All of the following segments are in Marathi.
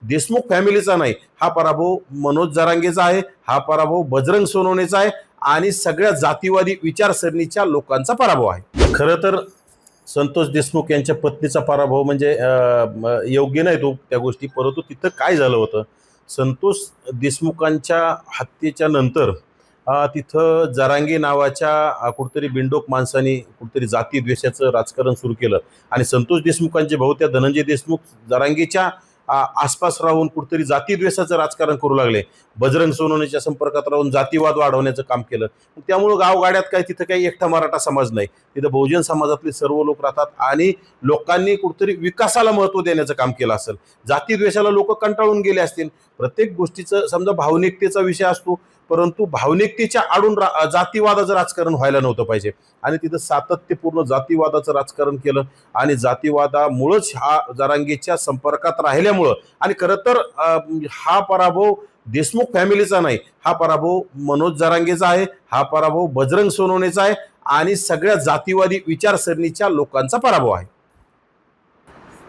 देशमुख फॅमिलीचा नाही, हा पराभव मनोज जरांगेचा आहे, हा पराभव बजरंग सोनवणेचा आहे आणि सगळ्या जातीवादी विचारसरणीच्या लोकांचा पराभव आहे. खरं तर संतोष देशमुख यांच्या पत्नीचा पराभव म्हणजे योग्य नाही तो त्या गोष्टी, परंतु तिथं काय झालं होतं, संतोष देशमुखांच्या हत्येच्या नंतर तिथं जरांगे नावाच्या कुठेतरी बिंडोक माणसांनी कुठेतरी जाती द्वेषाचं राजकारण सुरू केलं आणि संतोष देशमुखांचे भाऊ त्या धनंजय देशमुख जरांगेच्या आसपास राहून कुठेतरी जाती द्वेषाचं राजकारण करू लागले. बजरंग सोनवणेच्या संपर्कात राहून जातीवाद वाढवण्याचं काम केलं. त्यामुळं गावगाड्यात काय तिथं काही एकटा मराठा समाज नाही, तिथं बहुजन समाजातले सर्व लोक राहतात आणि लोकांनी कुठेतरी विकासाला महत्त्व देण्याचं काम केलं असेल. जाती द्वेषाला लोक कंटाळून गेले असतील. प्रत्येक गोष्टीचं समजा भावनिकतेचा विषय असतो, परंतु भावनिकतेच्या आडून जातीवादाचं राजकारण व्हायला नव्हतं पाहिजे आणि तिथं सातत्यपूर्ण जातीवादाचं राजकारण केलं आणि जातीवादामुळंच हा जरांगेच्या संपर्कात राहिल्यामुळं आणि खरं तर हा पराभव देशमुख फॅमिलीचा नाही, हा पराभव मनोज जरांगेचा आहे, हा पराभव बजरंग सोनवणेचा आहे आणि सगळ्या जातीवादी विचारसरणीच्या लोकांचा पराभव आहे.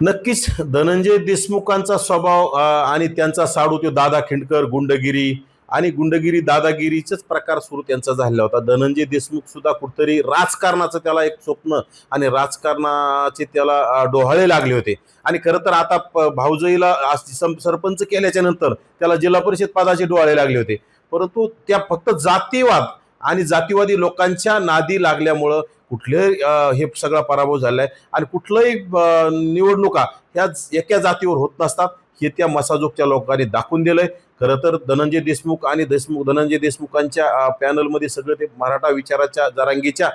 नक्कीच धनंजय देशमुखांचा स्वभाव आणि त्यांचा साडू तो दादा खिंडकर, गुंडगिरी आणि गुंडगिरी दादागिरीचाच प्रकार सुरू त्यांचा झालेला होता. धनंजय देशमुख सुद्धा कुठेतरी राजकारणाचं त्याला एक स्वप्न आणि राजकारणाचे त्याला डोहाळे लागले होते आणि खरं तर आता भाऊजाईला सरपंच केल्याच्या नंतर त्याला जिल्हा परिषद पदाचे डोहाळे लागले होते, परंतु त्या फक्त जातीवाद आणि जातीवादी लोकांच्या नादी लागल्यामुळं कुठल्याही हे सगळा पराभव झालाय आणि कुठलंही निवडणुका ह्या एका जातीवर होत नसतात हे त्या मसाजोगच्या लोकांनी दाखवून दिलंय. खरं तर धनंजय देशमुख आणि धनंजय देशमुखांच्या पॅनलमध्ये सगळं ते मराठा विचाराच्या जरांगीच्या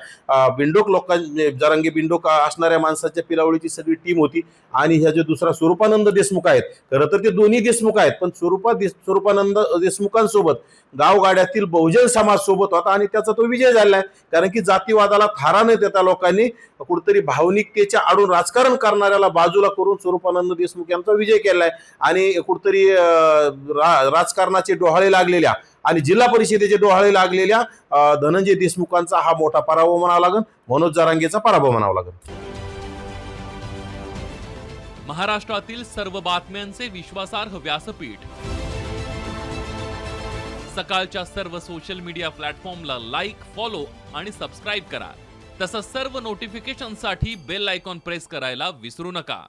बिंडोक जरांगी बिंडोक असणाऱ्या माणसाच्या पिलावळीची सगळी टीम होती आणि ह्या जे दुसरा स्वरूपानंद देशमुख आहेत, खरं तर ते दोन्ही देशमुख आहेत, पण स्वरूपानंद देशमुखांसोबत गावगाड्यातील बहुजन समाज सोबत होता आणि त्याचा तो विजय झालाय. कारण की जातीवादाला थारा न देता लोकांनी कुठेतरी भावनिकतेच्या आडून राजकारण करणाऱ्याला बाजूला करून स्वरूपानंद देशमुख यांचा विजय केलाय आणि कुठेतरी राजकारणाचे डोहाळे लागलेल्या आणि जिल्हा परिषदेचे डोहाळे लागलेल्या धनंजय देशमुखांचा हा मोठा पराभव म्हणावा लागेल, मनोज जरांगेचा पराभव म्हणावा लागेल. महाराष्ट्रातील सर्व बातम्यांचे विश्वासार्ह व्यासपीठ, सकाळच्या सर्व सोशल मीडिया प्लॅटफॉर्मला लाईक, फॉलो आणि सबस्क्राईब करा. तसंच सर्व नोटिफिकेशनसाठी बेल आयकॉन प्रेस करायला विसरू नका.